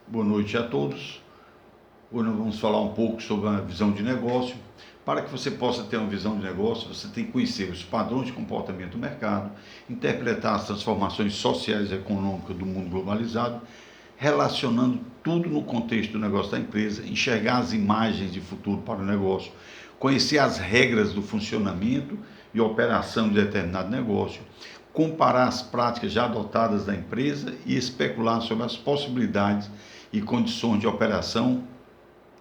Boa noite a todos. Hoje nós vamos falar um pouco sobre a visão de negócio. Para que você possa ter uma visão de negócio, você tem que conhecer os padrões de comportamento do mercado, interpretar as transformações sociais e econômicas do mundo globalizado, relacionando tudo no contexto do negócio da empresa, enxergar as imagens de futuro para o negócio, conhecer as regras do funcionamento e operação de determinado negócio, comparar as práticas já adotadas da empresa e especular sobre as possibilidades e condições de operação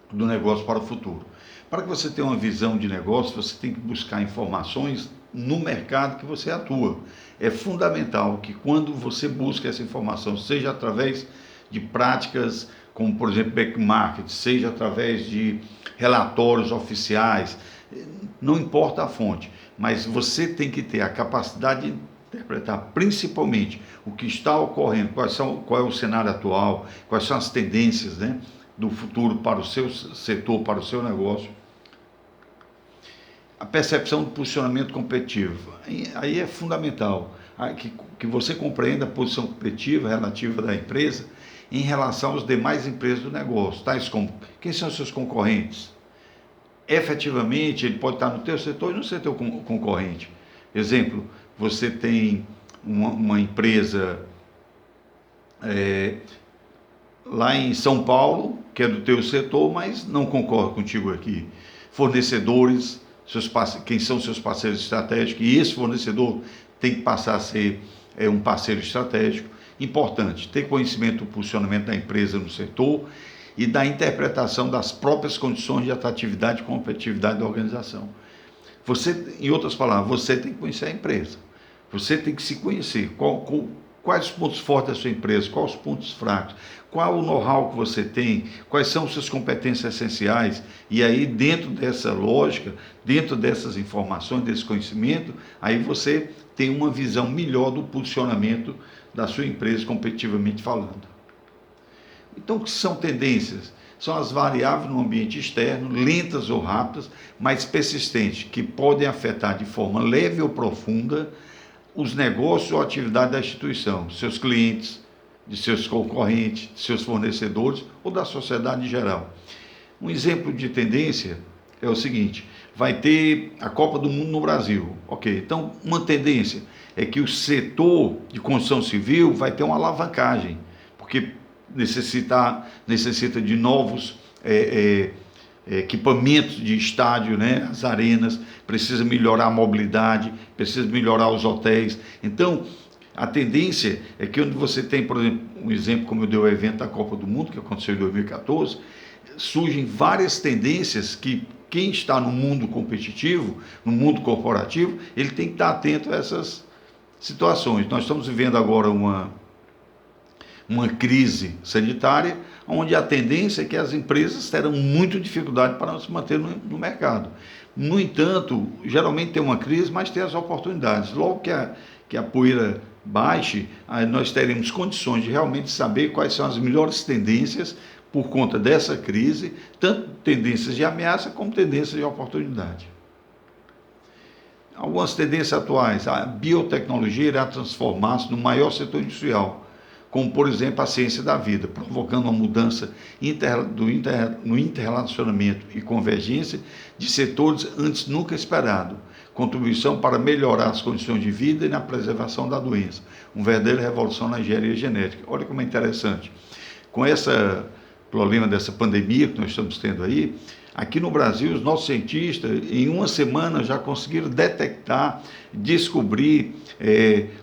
do negócio para o futuro. Para que você tenha uma visão de negócio, você tem que buscar informações no mercado que você atua. É fundamental que quando você busca essa informação, seja através de práticas como, por exemplo, benchmark, seja através de relatórios oficiais, não importa a fonte, mas você tem que ter a capacidade de interpretar principalmente o que está ocorrendo, qual é o cenário atual, quais são as tendências, né, do futuro para o seu setor, para o seu negócio. A percepção do posicionamento competitivo, aí é fundamental que você compreenda a posição competitiva relativa da empresa em relação às demais empresas do negócio, tais como quem são os seus concorrentes. Efetivamente, ele pode estar no teu setor e no setor concorrente. Exemplo, você tem uma empresa lá em São Paulo, que é do teu setor, mas não concorre contigo aqui. Fornecedores, quem são seus parceiros estratégicos, e esse fornecedor tem que passar a ser um parceiro estratégico. Importante, ter conhecimento do posicionamento da empresa no setor e da interpretação das próprias condições de atratividade e competitividade da organização. Você, em outras palavras, você tem que conhecer a empresa. Você tem que se conhecer. Quais os pontos fortes da sua empresa, quais os pontos fracos, qual o know-how que você tem, quais são suas competências essenciais, e aí dentro dessa lógica, dentro dessas informações, desse conhecimento, aí você tem uma visão melhor do posicionamento da sua empresa competitivamente falando. Então, o que são tendências? São as variáveis no ambiente externo, lentas ou rápidas, mas persistentes, que podem afetar de forma leve ou profunda os negócios ou atividade da instituição, seus clientes, de seus concorrentes, de seus fornecedores ou da sociedade em geral. Um exemplo de tendência é o seguinte: vai ter a Copa do Mundo no Brasil. Ok, então uma tendência é que o setor de construção civil vai ter uma alavancagem, porque necessita de novos equipamentos de estádio, né, as arenas, precisa melhorar a mobilidade, precisa melhorar os hotéis. Então, a tendência é que onde você tem, por exemplo, um exemplo como eu dei o evento da Copa do Mundo, que aconteceu em 2014, surgem várias tendências que quem está no mundo competitivo, no mundo corporativo, ele tem que estar atento a essas situações. Nós estamos vivendo agora uma crise sanitária, onde a tendência é que as empresas terão muita dificuldade para se manter no mercado. No entanto, geralmente tem uma crise, mas tem as oportunidades. Logo que a poeira baixe, nós teremos condições de realmente saber quais são as melhores tendências por conta dessa crise, tanto tendências de ameaça como tendências de oportunidade. Algumas tendências atuais: a biotecnologia irá transformar-se no maior setor industrial, como, por exemplo, a ciência da vida, provocando uma mudança no interrelacionamento e convergência de setores antes nunca esperado, contribuição para melhorar as condições de vida e na preservação da doença, uma verdadeira revolução na engenharia genética. Olha como é interessante. Com esse problema dessa pandemia que nós estamos tendo aí, aqui no Brasil, os nossos cientistas, em uma semana, já conseguiram detectar, descobrir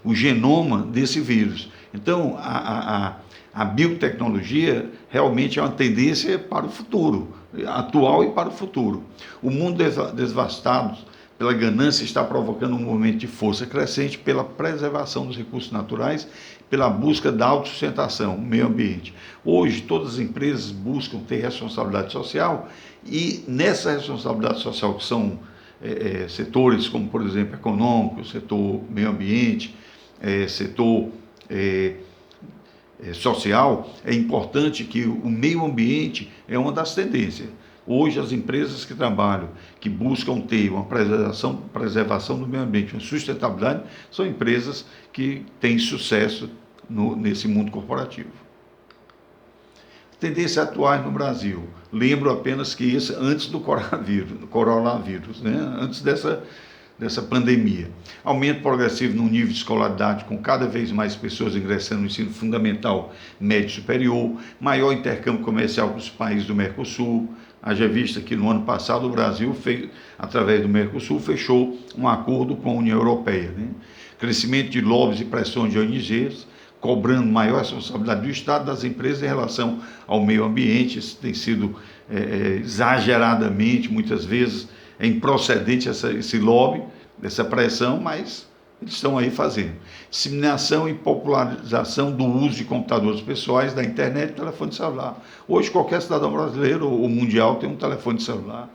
o genoma desse vírus. Então, a biotecnologia realmente é uma tendência para o futuro, atual e para o futuro. O mundo devastado pela ganância está provocando um movimento de força crescente pela preservação dos recursos naturais, pela busca da autossustentação, meio ambiente. Hoje, todas as empresas buscam ter responsabilidade social e nessa responsabilidade social, que são setores como, por exemplo, econômico, setor meio ambiente, setor social, é importante que o meio ambiente é uma das tendências. Hoje, as empresas que trabalham, que buscam ter uma preservação do meio ambiente, uma sustentabilidade, são empresas que têm sucesso nesse mundo corporativo. Tendência atuais no Brasil. Lembro apenas que isso antes do coronavírus, né? Antes dessa pandemia. Aumento progressivo no nível de escolaridade, com cada vez mais pessoas ingressando no ensino fundamental, médio e superior, maior intercâmbio comercial com os países do Mercosul. Haja vista que no ano passado o Brasil, através do Mercosul, fechou um acordo com a União Europeia, né? Crescimento de lobbies e pressões de ONGs, cobrando maior responsabilidade do Estado, das empresas em relação ao meio ambiente. Isso tem sido exageradamente, muitas vezes, improcedente esse lobby, essa pressão, mas eles estão aí fazendo. Disseminação e popularização do uso de computadores pessoais, da internet e telefone celular. Hoje, qualquer cidadão brasileiro ou mundial tem um telefone celular,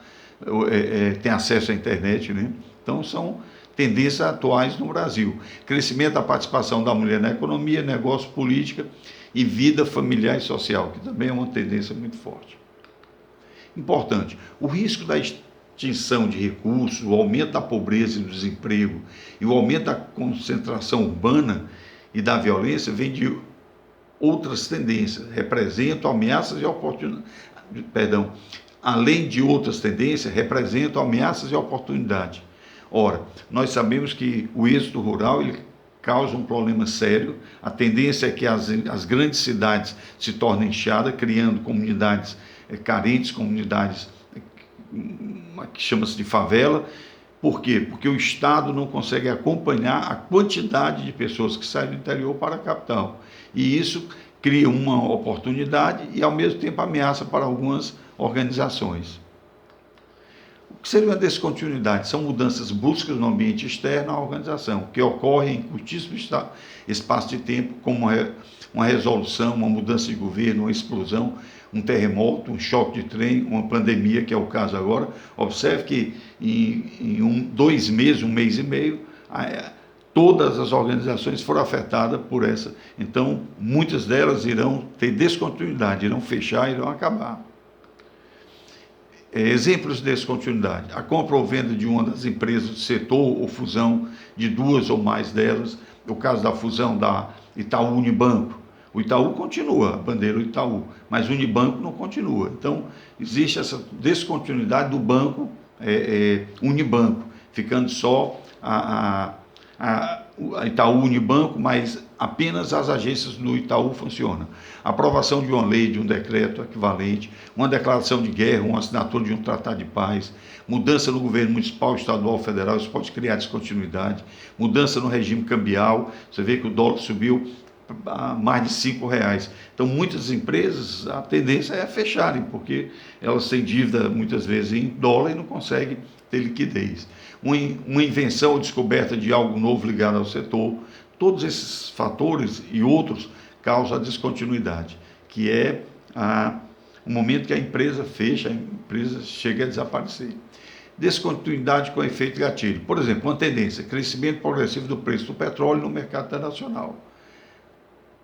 tem acesso à internet, né? Então, são tendências atuais no Brasil. Crescimento da participação da mulher na economia, negócio, política e vida familiar e social, que também é uma tendência muito forte. Importante, o risco da extinção de recursos, o aumento da pobreza e do desemprego e o aumento da concentração urbana e da violência vem de outras tendências, representam ameaças e oportunidades, além de outras tendências, representam ameaças e oportunidades. Ora, nós sabemos que o êxodo rural ele causa um problema sério. A tendência é que as grandes cidades se tornem inchadas, criando comunidades carentes, comunidades que chama-se de favela. Por quê? Porque o Estado não consegue acompanhar a quantidade de pessoas que saem do interior para a capital. E isso cria uma oportunidade e, ao mesmo tempo, ameaça para algumas organizações. O que seria uma descontinuidade? São mudanças bruscas no ambiente externo à organização, que ocorrem em curtíssimo espaço de tempo, como uma resolução, uma mudança de governo, uma explosão, um terremoto, um choque de trem, uma pandemia, que é o caso agora. Observe que em 2 meses, 1 mês e meio, todas as organizações foram afetadas por essa. Então, muitas delas irão ter descontinuidade, irão fechar, irão acabar. Exemplos de descontinuidade: a compra ou venda de uma das empresas do setor ou fusão de 2 ou mais delas. O caso da fusão da Itaú Unibanco. O Itaú continua, a bandeira do Itaú, mas o Unibanco não continua. Então, existe essa descontinuidade do banco Unibanco, ficando só a Itaú Unibanco, mas apenas as agências do Itaú funcionam. Aprovação de uma lei, de um decreto equivalente, uma declaração de guerra, uma assinatura de um tratado de paz, mudança no governo municipal, estadual, federal, isso pode criar descontinuidade, mudança no regime cambial. Você vê que o dólar subiu a mais de R$5. Então, muitas empresas, a tendência é fecharem, porque elas têm dívida muitas vezes em dólar e não conseguem ter liquidez. Uma invenção ou descoberta de algo novo ligado ao setor. Todos esses fatores e outros causam a descontinuidade, que é o momento que a empresa fecha, a empresa chega a desaparecer. Descontinuidade com efeito gatilho. Por exemplo, uma tendência: crescimento progressivo do preço do petróleo no mercado internacional.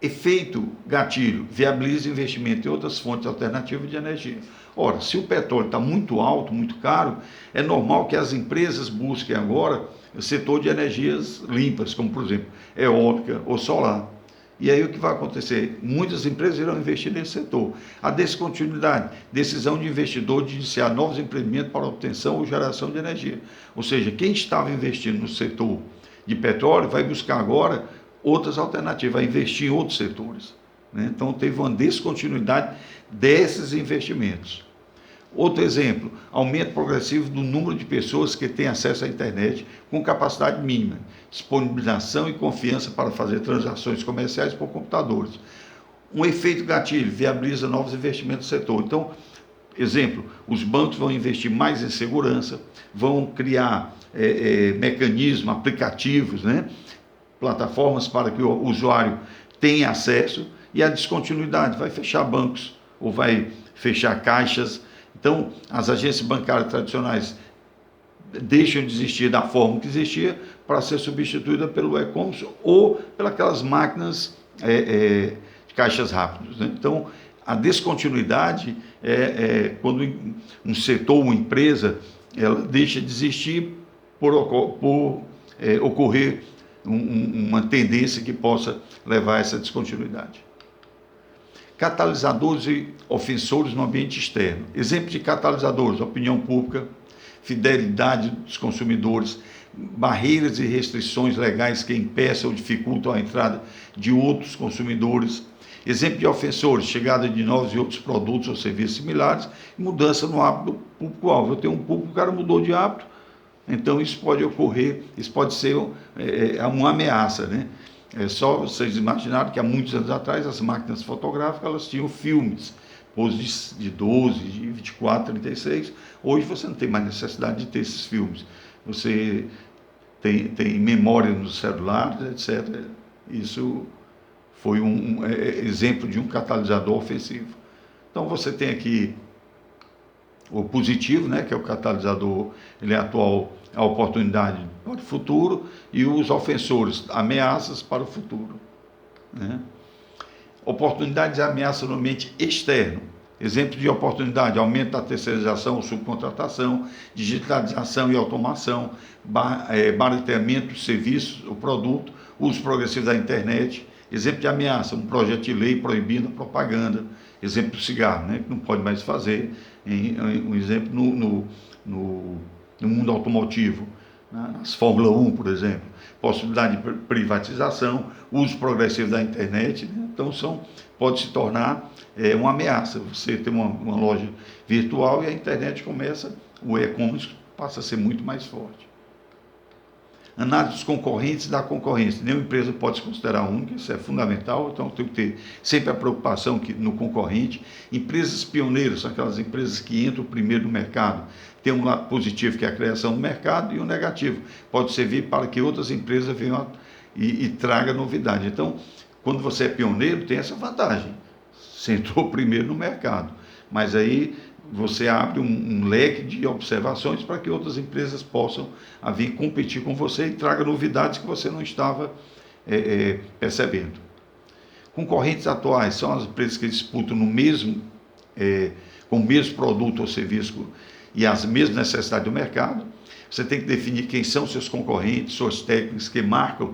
Efeito gatilho: viabiliza investimento em outras fontes alternativas de energia. Ora, se o petróleo está muito alto, muito caro, é normal que as empresas busquem agora o setor de energias limpas, como, por exemplo, eólica ou solar. E aí o que vai acontecer? Muitas empresas irão investir nesse setor. A descontinuidade: decisão de investidor de iniciar novos empreendimentos para obtenção ou geração de energia. Ou seja, quem estava investindo no setor de petróleo vai buscar agora outras alternativas, vai investir em outros setores, né? Então, teve uma descontinuidade desses investimentos. Outro exemplo: aumento progressivo do número de pessoas que têm acesso à internet com capacidade mínima, disponibilização e confiança para fazer transações comerciais por computadores. Um efeito gatilho: viabiliza novos investimentos no setor. Então, exemplo, os bancos vão investir mais em segurança, vão criar mecanismos, aplicativos, né? Plataformas para que o usuário tenha acesso. E a descontinuidade: vai fechar bancos ou vai fechar caixas. Então, as agências bancárias tradicionais deixam de existir da forma que existia para ser substituída pelo e-commerce ou pelas máquinas de caixas rápidos, né? Então, a descontinuidade é quando um setor, uma empresa, ela deixa de existir por ocorrer uma tendência que possa levar a essa descontinuidade. Catalisadores e ofensores no ambiente externo. Exemplo de catalisadores: opinião pública, fidelidade dos consumidores, barreiras e restrições legais que impeçam ou dificultam a entrada de outros consumidores. Exemplo de ofensores: chegada de novos e outros produtos ou serviços similares, mudança no hábito do público-alvo. Eu tenho um público, o cara mudou de hábito, então isso pode ocorrer, isso pode ser uma ameaça, né? É só vocês imaginarem que há muitos anos atrás as máquinas fotográficas elas tinham filmes, poses de 12, de 24, 36. Hoje você não tem mais necessidade de ter esses filmes. Você tem memória nos celulares, etc. Isso foi um exemplo de um catalisador ofensivo. Então você tem aqui o positivo, né, que é o catalisador, ele é atual, a oportunidade para o futuro, e os ofensores, ameaças para o futuro, né? Oportunidades e ameaças no ambiente externo. Exemplo de oportunidade: aumento da terceirização ou subcontratação, digitalização e automação, barateamento de serviços ou produto, uso progressivo da internet. Exemplo de ameaça: um projeto de lei proibindo a propaganda. Exemplo do cigarro, né, que não pode mais fazer. Um exemplo no mundo automotivo, nas Fórmula 1, por exemplo, possibilidade de privatização, uso progressivo da internet, né? Então pode se tornar uma ameaça. Você tem uma loja virtual e a internet começa, o e-commerce passa a ser muito mais forte. Análise dos concorrentes e da concorrência. Nenhuma empresa pode se considerar única, isso é fundamental, então tem que ter sempre a preocupação no concorrente. Empresas pioneiras são aquelas empresas que entram primeiro no mercado. Tem um lado positivo, que é a criação do mercado, e o negativo pode servir para que outras empresas venham e tragam novidade. Então, quando você é pioneiro, tem essa vantagem. Você entrou primeiro no mercado, mas aí você abre um leque de observações para que outras empresas possam vir competir com você e traga novidades que você não estava percebendo. Concorrentes atuais são as empresas que disputam com o mesmo produto ou serviço e as mesmas necessidades do mercado. Você tem que definir quem são seus concorrentes, suas técnicas, que marcam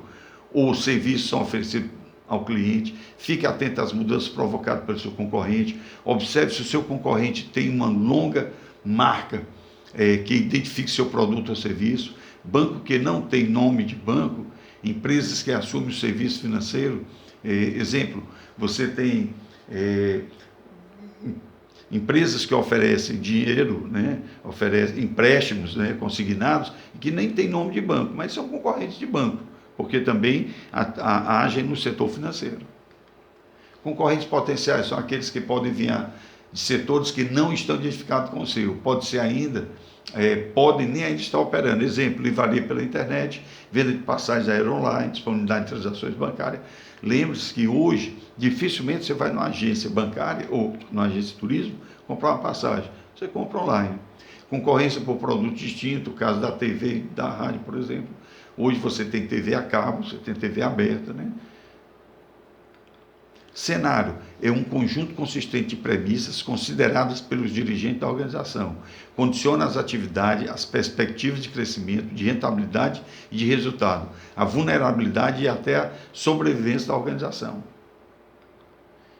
ou serviços são oferecidos ao cliente. Fique atento às mudanças provocadas pelo seu concorrente. Observe se o seu concorrente tem uma longa marca que identifique seu produto ou serviço. Banco que não tem nome de banco, empresas que assumem o serviço financeiro. Exemplo, você tem empresas que oferecem dinheiro, né, oferecem empréstimos, né, consignados, que nem tem nome de banco, mas são concorrentes de banco, porque também agem no setor financeiro. Concorrentes potenciais são aqueles que podem vir de setores que não estão identificados com o seu. Pode ser ainda, podem nem ainda estar operando. Exemplo, livraria pela internet, venda de passagens aéreas online, disponibilidade de transações bancárias. Lembre-se que hoje, dificilmente você vai numa agência bancária ou numa agência de turismo comprar uma passagem. Você compra online. Concorrência por produto distinto, o caso da TV e da rádio, por exemplo. Hoje você tem TV a cabo, você tem TV aberta, né? Cenário é um conjunto consistente de premissas consideradas pelos dirigentes da organização. Condiciona as atividades, as perspectivas de crescimento, de rentabilidade e de resultado, a vulnerabilidade e até a sobrevivência da organização.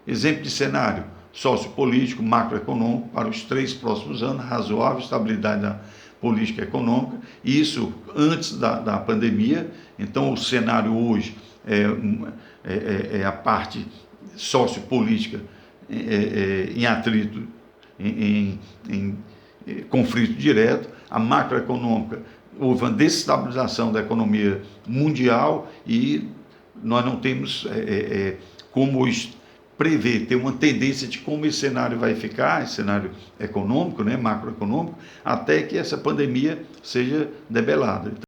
Exemplo de cenário: sociopolítico, macroeconômico, para os 3 próximos anos, razoável estabilidade da política econômica, isso antes da pandemia. Então o cenário hoje é a parte sociopolítica em atrito, em conflito direto. A macroeconômica, houve uma desestabilização da economia mundial e nós não temos como prever, ter uma tendência de como esse cenário vai ficar, esse cenário econômico, né, macroeconômico, até que essa pandemia seja debelada.